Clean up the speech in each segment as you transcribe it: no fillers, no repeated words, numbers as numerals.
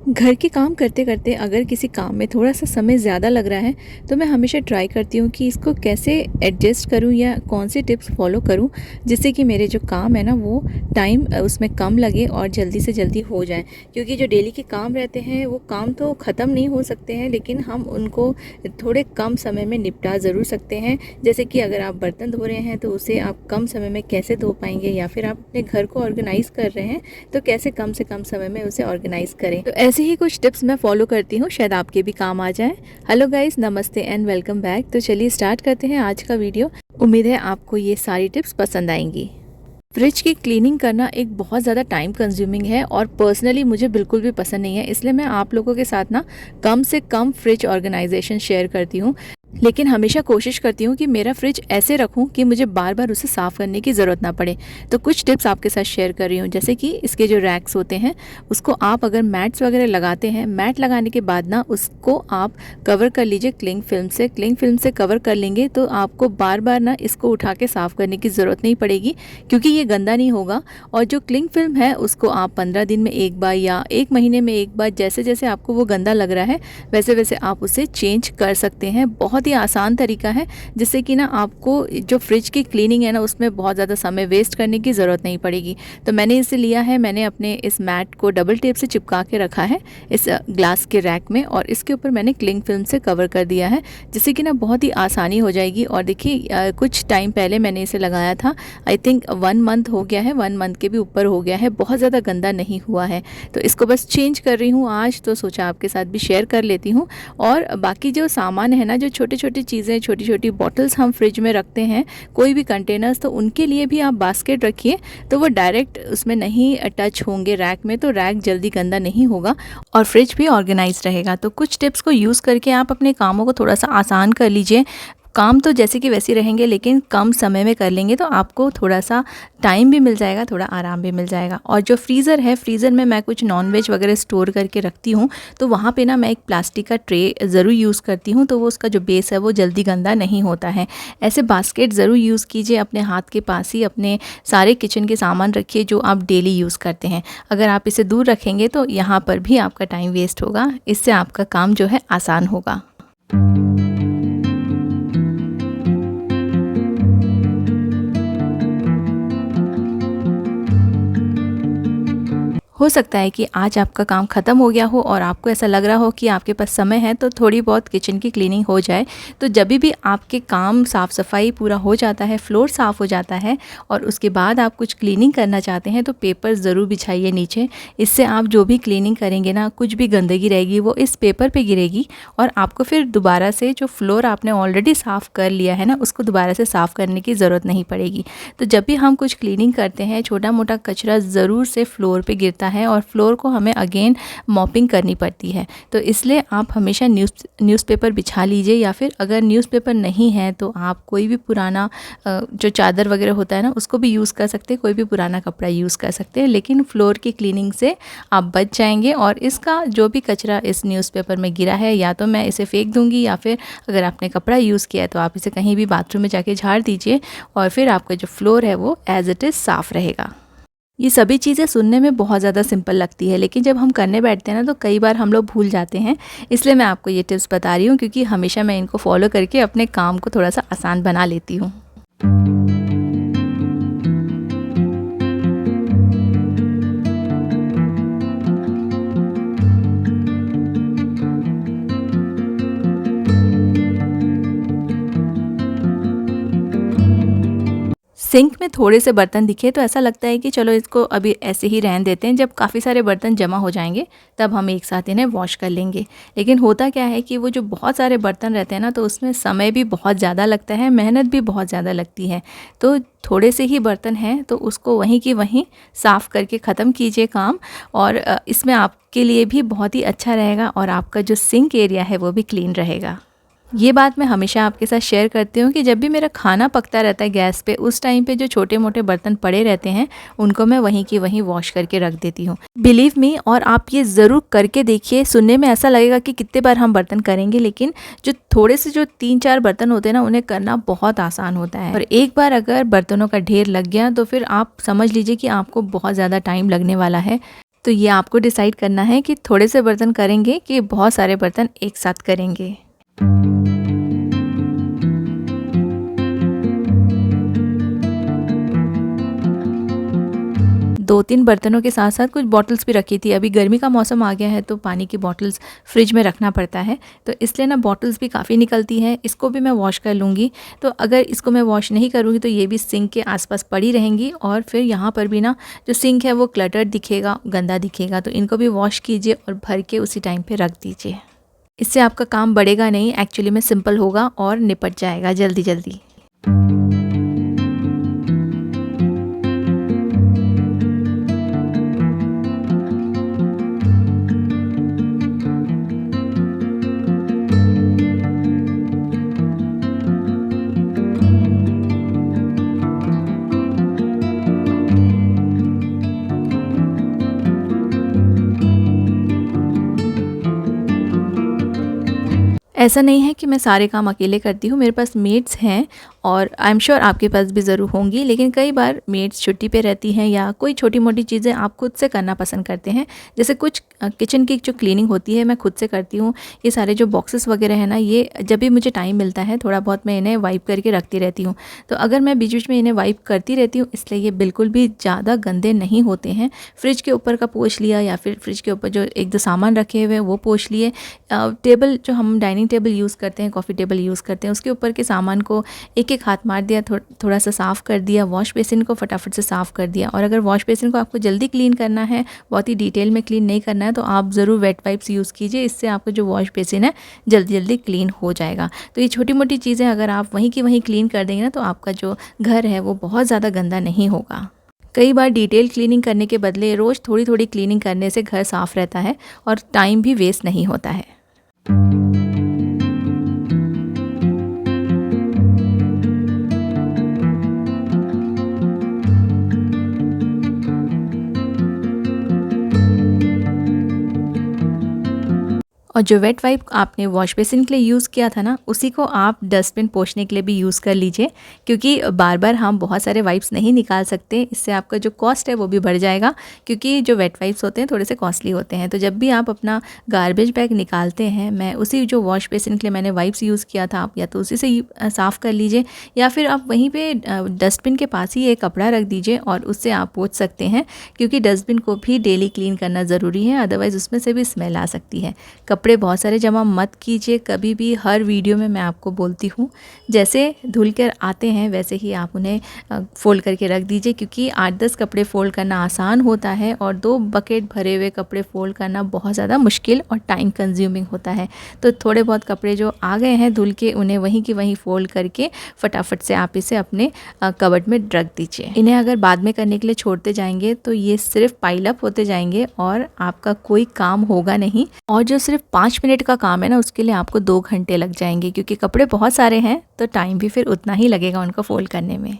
घर के काम करते करते अगर किसी काम में थोड़ा सा समय ज़्यादा लग रहा है तो मैं हमेशा ट्राई करती हूँ कि इसको कैसे एडजस्ट करूँ या कौन से टिप्स फॉलो करूँ जिससे कि मेरे जो काम है ना वो टाइम उसमें कम लगे और जल्दी से जल्दी हो जाए। क्योंकि जो डेली के काम रहते हैं वो काम तो ख़त्म नहीं हो सकते हैं, लेकिन हम उनको थोड़े कम समय में निपटा ज़रूर सकते हैं। जैसे कि अगर आप बर्तन धो रहे हैं तो उसे आप कम समय में कैसे धो पाएंगे, या फिर आप अपने घर को ऑर्गेनाइज़ कर रहे हैं तो कैसे कम से कम समय में उसे ऑर्गेनाइज़ करें। तो ऐसे ही कुछ टिप्स मैं फॉलो करती हूँ, शायद आपके भी काम आ जाए। हेलो गाइस, नमस्ते एंड वेलकम बैक। तो चलिए स्टार्ट करते हैं आज का वीडियो। उम्मीद है आपको ये सारी टिप्स पसंद आएंगी। फ्रिज की क्लीनिंग करना एक बहुत ज़्यादा टाइम कंज्यूमिंग है और पर्सनली मुझे बिल्कुल भी पसंद नहीं है, इसलिए मैं आप लोगों के साथ ना कम से कम फ्रिज ऑर्गेनाइजेशन शेयर करती हूँ। लेकिन हमेशा कोशिश करती हूँ कि मेरा फ्रिज ऐसे रखूँ कि मुझे बार बार उसे साफ़ करने की ज़रूरत ना पड़े। तो कुछ टिप्स आपके साथ शेयर कर रही हूँ, जैसे कि इसके जो रैक्स होते हैं उसको आप अगर मैट्स वगैरह लगाते हैं, मैट लगाने के बाद ना उसको आप कवर कर लीजिए क्लिंग फिल्म से। क्लिंग फिल्म से कवर कर लेंगे तो आपको बार बार ना इसको उठा के साफ़ करने की ज़रूरत नहीं पड़ेगी, क्योंकि ये गंदा नहीं होगा। और जो क्लिंग फिल्म है उसको आप 15 दिन में एक बार या 1 महीने में एक बार, जैसे जैसे आपको वो गंदा लग रहा है वैसे वैसे आप उसे चेंज कर सकते हैं। बहुत ही आसान तरीका है, जिससे कि ना आपको जो फ्रिज की क्लीनिंग है ना उसमें बहुत ज़्यादा समय वेस्ट करने की ज़रूरत नहीं पड़ेगी। तो मैंने इसे लिया है, मैंने अपने इस मैट को डबल टेप से चिपका के रखा है इस ग्लास के रैक में, और इसके ऊपर मैंने क्लिंग फिल्म से कवर कर दिया है, जिससे कि ना बहुत ही आसानी हो जाएगी। और देखिए कुछ टाइम पहले मैंने इसे लगाया था, आई थिंक 1 मंथ हो गया है, 1 मंथ के भी ऊपर हो गया है, बहुत ज़्यादा गंदा नहीं हुआ है। तो इसको बस चेंज कर रही हूँ आज, तो सोचा आपके साथ भी शेयर कर लेती हूँ। और बाकी जो सामान है ना, जो छोटे छोटे चीज़ें, छोटी छोटी बॉटल्स हम फ्रिज में रखते हैं, कोई भी कंटेनर्स, तो उनके लिए भी आप बास्केट रखिए, तो वो डायरेक्ट उसमें नहीं टच होंगे रैक में, तो रैक जल्दी गंदा नहीं होगा और फ्रिज भी ऑर्गेनाइज रहेगा। तो कुछ टिप्स को यूज़ करके आप अपने कामों को थोड़ा सा आसान कर लीजिए। काम तो जैसे कि वैसे रहेंगे, लेकिन कम समय में कर लेंगे तो आपको थोड़ा सा टाइम भी मिल जाएगा, थोड़ा आराम भी मिल जाएगा। और जो फ्रीज़र है, फ्रीज़र में मैं कुछ नॉनवेज वगैरह स्टोर करके रखती हूँ, तो वहाँ पे ना मैं एक प्लास्टिक का ट्रे ज़रूर यूज़ करती हूँ, तो वो उसका जो बेस है वो जल्दी गंदा नहीं होता है। ऐसे बास्केट ज़रूर यूज़ कीजिए, अपने हाथ के पास ही अपने सारे किचन के सामान रखिए जो आप डेली यूज़ करते हैं। अगर आप इसे दूर रखेंगे तो यहाँ पर भी आपका टाइम वेस्ट होगा, इससे आपका काम जो है आसान होगा। हो सकता है कि आज आपका काम ख़त्म हो गया हो और आपको ऐसा लग रहा हो कि आपके पास समय है तो थोड़ी बहुत किचन की क्लीनिंग हो जाए। तो जब भी आपके काम साफ़ सफाई पूरा हो जाता है, फ्लोर साफ़ हो जाता है और उसके बाद आप कुछ क्लीनिंग करना चाहते हैं, तो पेपर ज़रूर बिछाइए नीचे। इससे आप जो भी क्लीनिंग करेंगे ना, कुछ भी गंदगी रहेगी वो इस पेपर पे गिरेगी और आपको फिर दोबारा से जो फ्लोर आपने ऑलरेडी साफ़ कर लिया है ना, उसको दोबारा से साफ़ करने की ज़रूरत नहीं पड़ेगी। तो जब भी हम कुछ क्लीनिंग करते हैं, छोटा मोटा कचरा ज़रूर से फ्लोर पे गिरता है और फ्लोर को हमें अगेन मॉपिंग करनी पड़ती है। तो इसलिए आप हमेशा न्यूज़पेपर बिछा लीजिए, या फिर अगर न्यूज़पेपर नहीं है तो आप कोई भी पुराना जो चादर वगैरह होता है ना उसको भी यूज़ कर सकते हैं, कोई भी पुराना कपड़ा यूज़ कर सकते हैं, लेकिन फ्लोर की क्लीनिंग से आप बच जाएंगे। और इसका जो भी कचरा इस न्यूज़पेपर में गिरा है, या तो मैं इसे फेंक दूंगी, या फिर अगर आपने कपड़ा यूज़ किया है तो आप इसे कहीं भी बाथरूम में जाके झाड़ दीजिए, और फिर आपका जो फ्लोर है वो एज इट इज़ साफ़ रहेगा। ये सभी चीज़ें सुनने में बहुत ज़्यादा सिंपल लगती है, लेकिन जब हम करने बैठते हैं ना तो कई बार हम लोग भूल जाते हैं। इसलिए मैं आपको ये टिप्स बता रही हूँ, क्योंकि हमेशा मैं इनको फॉलो करके अपने काम को थोड़ा सा आसान बना लेती हूँ। सिंक में थोड़े से बर्तन दिखे तो ऐसा लगता है कि चलो इसको अभी ऐसे ही रहने देते हैं, जब काफ़ी सारे बर्तन जमा हो जाएंगे तब हम एक साथ इन्हें वॉश कर लेंगे। लेकिन होता क्या है कि वो जो बहुत सारे बर्तन रहते हैं ना, तो उसमें समय भी बहुत ज़्यादा लगता है, मेहनत भी बहुत ज़्यादा लगती है। तो थोड़े से ही बर्तन हैं तो उसको वहीं की वहीं साफ़ करके ख़त्म कीजिए काम, और इसमें आपके लिए भी बहुत ही अच्छा रहेगा और आपका जो सिंक एरिया है वो भी क्लीन रहेगा। ये बात मैं हमेशा आपके साथ शेयर करती हूँ कि जब भी मेरा खाना पकता रहता है गैस पे, उस टाइम पे जो छोटे मोटे बर्तन पड़े रहते हैं उनको मैं वहीं की वहीं वॉश करके रख देती हूँ। बिलीव मी, और आप ये ज़रूर करके देखिए। सुनने में ऐसा लगेगा कि कितने बार हम बर्तन करेंगे, लेकिन जो थोड़े से जो 3-4 बर्तन होते हैं ना, उन्हें करना बहुत आसान होता है। और एक बार अगर बर्तनों का ढेर लग गया तो फिर आप समझ लीजिए कि आपको बहुत ज़्यादा टाइम लगने वाला है। तो ये आपको डिसाइड करना है कि थोड़े से बर्तन करेंगे कि बहुत सारे बर्तन एक साथ करेंगे। 2-3 बर्तनों के साथ-साथ कुछ बॉटल्स भी रखी थी। अभी गर्मी का मौसम आ गया है तो पानी की बॉटल्स फ्रिज में रखना पड़ता है, तो इसलिए ना बॉटल्स भी काफ़ी निकलती हैं। इसको भी मैं वॉश कर लूँगी। तो अगर इसको मैं वॉश नहीं करूँगी तो ये भी सिंक के आस-पास पड़ी रहेंगी और फिर यहाँ पर भी ना जो सिंक है वो क्लटर्ड दिखेगा, गंदा दिखेगा। तो इनको भी वॉश कीजिए और भर के उसी टाइम पे रख दीजिए। इससे आपका काम बढ़ेगा नहीं, एक्चुअली में सिंपल होगा और निपट जाएगा जल्दी-जल्दी। ऐसा नहीं है कि मैं सारे काम अकेले करती हूँ, मेरे पास मेड्स हैं और आई एम श्योर आपके पास भी ज़रूर होंगी, लेकिन कई बार मेड्स छुट्टी पे रहती हैं या कोई छोटी-मोटी चीज़ें आप खुद से करना पसंद करते हैं। जैसे कुछ किचन की जो क्लीनिंग होती है मैं खुद से करती हूँ। ये सारे जो बॉक्सेस वगैरह हैं ना, ये जब भी मुझे टाइम मिलता है थोड़ा बहुत मैं इन्हें वाइप करके रखती रहती हूँ। तो अगर मैं बीच-बीच में इन्हें वाइप करती रहती हूँ, इसलिए ये बिल्कुल भी ज़्यादा गंदे नहीं होते हैं। फ्रिज के ऊपर का पोंछ लिया या फिर फ्रिज के ऊपर जो 1-2 सामान रखे हुए हैं वो पोंछ लिए। टेबल जो हम डाइनिंग टेबल यूज़ करते हैं, कॉफ़ी टेबल यूज़ करते हैं, उसके ऊपर के सामान को एक-एक हाथ मार दिया, थोड़ा सा साफ़ कर दिया। वॉश बेसिन को फटाफट से साफ़ कर दिया। और अगर वॉश बेसिन को आपको जल्दी क्लीन करना है, बहुत ही डिटेल में क्लीन नहीं करना है, तो आप ज़रूर वेट वाइप्स यूज़ कीजिए। इससे आपका जो वॉश बेसिन है जल्दी-जल्दी क्लीन हो जाएगा। तो ये छोटी-मोटी चीज़ें अगर आप वहीं की वहीं क्लीन कर देंगे ना, तो आपका जो घर है वो बहुत ज़्यादा गंदा नहीं होगा। कई बार डिटेल क्लीनिंग करने के बदले रोज़ थोड़ी-थोड़ी क्लीनिंग करने से घर साफ़ रहता है और टाइम भी वेस्ट नहीं होता है। और जो वेट वाइप आपने वॉश बेसिन के लिए यूज़ किया था ना, उसी को आप डस्टबिन पोंछने के लिए भी यूज़ कर लीजिए, क्योंकि बार-बार हम बहुत सारे वाइप्स नहीं निकाल सकते। इससे आपका जो कॉस्ट है वो भी बढ़ जाएगा, क्योंकि जो वेट वाइप्स होते हैं थोड़े से कॉस्टली होते हैं। तो जब भी आप अपना गार्बेज बैग निकालते हैं, मैं उसी जो वॉश बेसिन के लिए मैंने वाइप्स यूज़ किया था, आप या तो उसी से साफ़ कर लीजिए या फिर आप वहीं पे डस्टबिन के पास ही एक कपड़ा रख दीजिए और उससे आप पोंछ सकते हैं, क्योंकि डस्टबिन को भी डेली क्लीन करना ज़रूरी है, अदरवाइज़ उसमें से भी स्मेल आ सकती है। कपड़े बहुत सारे जमा मत कीजिए कभी भी। हर वीडियो में मैं आपको बोलती हूँ, जैसे धुल कर आते हैं वैसे ही आप उन्हें फ़ोल्ड करके रख दीजिए, क्योंकि 8-10 कपड़े फ़ोल्ड करना आसान होता है और 2 बकेट भरे हुए कपड़े फ़ोल्ड करना बहुत ज़्यादा मुश्किल और टाइम कंज्यूमिंग होता है। तो थोड़े बहुत कपड़े जो आ गए हैं धुल के, उन्हें वहीं की वहीं फ़ोल्ड करके फटाफट से आप इसे अपने कबर्ड में रख दीजिए। इन्हें अगर बाद में करने के लिए छोड़ते जाएंगे तो ये सिर्फ पाइल अप होते जाएंगे और आपका कोई काम होगा नहीं। और जो सिर्फ 5 मिनट का काम है ना, उसके लिए आपको 2 घंटे लग जाएंगे, क्योंकि कपड़े बहुत सारे हैं तो टाइम भी फिर उतना ही लगेगा उनको फोल्ड करने में।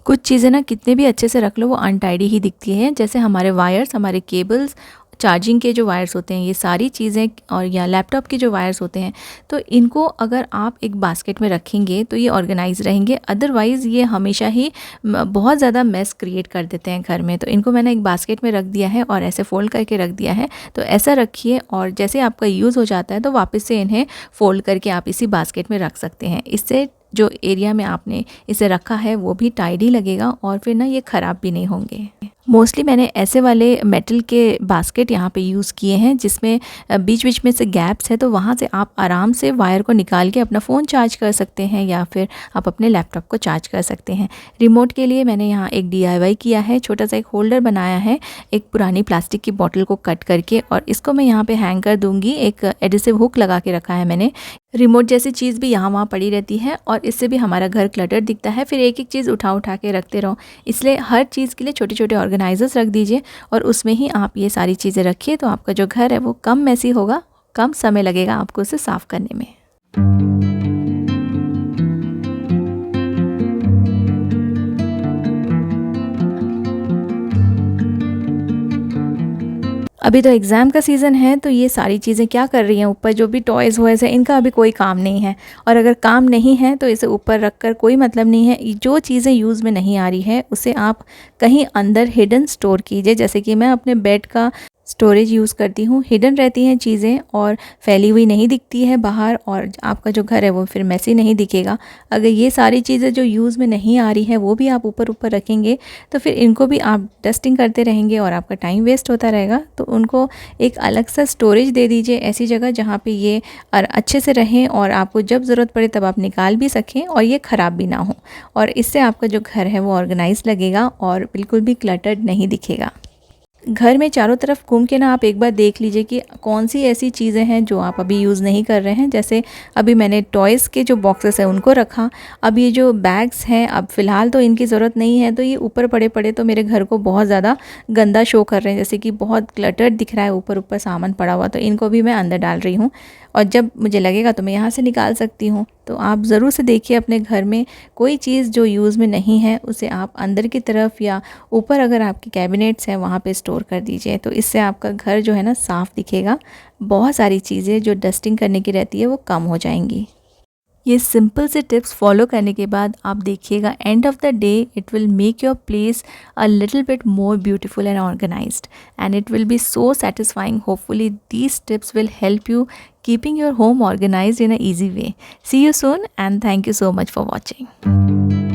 कुछ चीज़ें ना कितने भी अच्छे से रख लो वो अनटाइडी ही दिखती हैं, जैसे हमारे वायर्स, हमारे केबल्स, चार्जिंग के जो वायर्स होते हैं, ये सारी चीज़ें, और या लैपटॉप के जो वायर्स होते हैं, तो इनको अगर आप एक बास्केट में रखेंगे तो ये ऑर्गेनाइज रहेंगे। अदरवाइज़ ये हमेशा ही बहुत ज़्यादा मेस क्रिएट कर देते हैं घर में। तो इनको मैंने एक बास्केट में रख दिया है और ऐसे फोल्ड करके रख दिया है। तो ऐसा रखिए और जैसे आपका यूज़ हो जाता है तो वापस से इन्हें फ़ोल्ड करके आप इसी बास्केट में रख सकते हैं। इससे जो एरिया में आपने इसे रखा है वो भी टाइडी लगेगा और फिर ना ये ख़राब भी नहीं होंगे। मोस्टली मैंने ऐसे वाले मेटल के बास्केट यहाँ पे यूज़ किए हैं जिसमें बीच बीच में से गैप्स है, तो वहाँ से आप आराम से वायर को निकाल के अपना फ़ोन चार्ज कर सकते हैं या फिर आप अपने लैपटॉप को चार्ज कर सकते हैं। रिमोट के लिए मैंने यहाँ एक DIY किया है, छोटा सा एक होल्डर बनाया है एक पुरानी प्लास्टिक की बॉटल को कट करके, और इसको मैं यहाँ पे हैंग कर दूँगी। एक एडिसिव हुक लगा के रखा है मैंने। रिमोट जैसी चीज़ भी यहाँ वहाँ पड़ी रहती है और इससे भी हमारा घर क्लटर दिखता है, फिर एक एक चीज़ उठा उठा के रखते रहो। इसलिए हर चीज़ के लिए छोटे छोटे ऑर्गेनाइजर्स रख दीजिए और उसमें ही आप ये सारी चीज़ें रखिए, तो आपका जो घर है वो कम मैसी होगा, कम समय लगेगा आपको उसे साफ़ करने में। अभी तो एग्ज़ाम का सीज़न है, तो ये सारी चीज़ें क्या कर रही हैं, ऊपर जो भी टॉयज़ वॉयज़ है इनका अभी कोई काम नहीं है। और अगर काम नहीं है तो इसे ऊपर रख कर कोई मतलब नहीं है। जो चीज़ें यूज़ में नहीं आ रही है उसे आप कहीं अंदर हिडन स्टोर कीजिए। जैसे कि मैं अपने बेड का स्टोरेज यूज़ करती हूँ, हिडन रहती हैं चीज़ें और फैली हुई नहीं दिखती है बाहर, और आपका जो घर है वो फिर मैसी नहीं दिखेगा। अगर ये सारी चीज़ें जो यूज़ में नहीं आ रही हैं वो भी आप ऊपर ऊपर रखेंगे तो फिर इनको भी आप डस्टिंग करते रहेंगे और आपका टाइम वेस्ट होता रहेगा। तो उनको एक अलग सा स्टोरेज दे दीजिए, ऐसी जगह जहाँ पे ये अच्छे से रहें और आपको जब ज़रूरत पड़े तब आप निकाल भी सकें और ये ख़राब भी ना हो। और इससे आपका जो घर है वो ऑर्गेनाइज लगेगा और बिल्कुल भी क्लटर्ड नहीं दिखेगा। घर में चारों तरफ घूम के ना आप एक बार देख लीजिए कि कौन सी ऐसी चीज़ें हैं जो आप अभी यूज़ नहीं कर रहे हैं। जैसे अभी मैंने टॉयज़ के जो बॉक्सेस हैं उनको रखा। अब ये जो बैग्स हैं अब फ़िलहाल तो इनकी ज़रूरत नहीं है, तो ये ऊपर पड़े पड़े तो मेरे घर को बहुत ज़्यादा गंदा शो कर रहे हैं, जैसे कि बहुत क्लटर्ड दिख रहा है ऊपर ऊपर सामान पड़ा हुआ। तो इनको भी मैं अंदर डाल रही हूँ और जब मुझे लगेगा तो मैं यहाँ से निकाल सकती हूँ। तो आप ज़रूर से देखिए अपने घर में कोई चीज़ जो यूज़ में नहीं है उसे आप अंदर की तरफ या ऊपर अगर आपके कैबिनेट्स हैं वहाँ पे स्टोर कर दीजिए। तो इससे आपका घर जो है ना साफ़ दिखेगा। बहुत सारी चीज़ें जो डस्टिंग करने की रहती है वो कम हो जाएंगी। ये सिंपल से टिप्स फॉलो करने के बाद आप देखिएगा end of the day it will make your place a little bit more beautiful and organised and it will be so satisfying. Hopefully these tips will help you keeping your home organized in an easy way. See you soon and thank you so much for watching.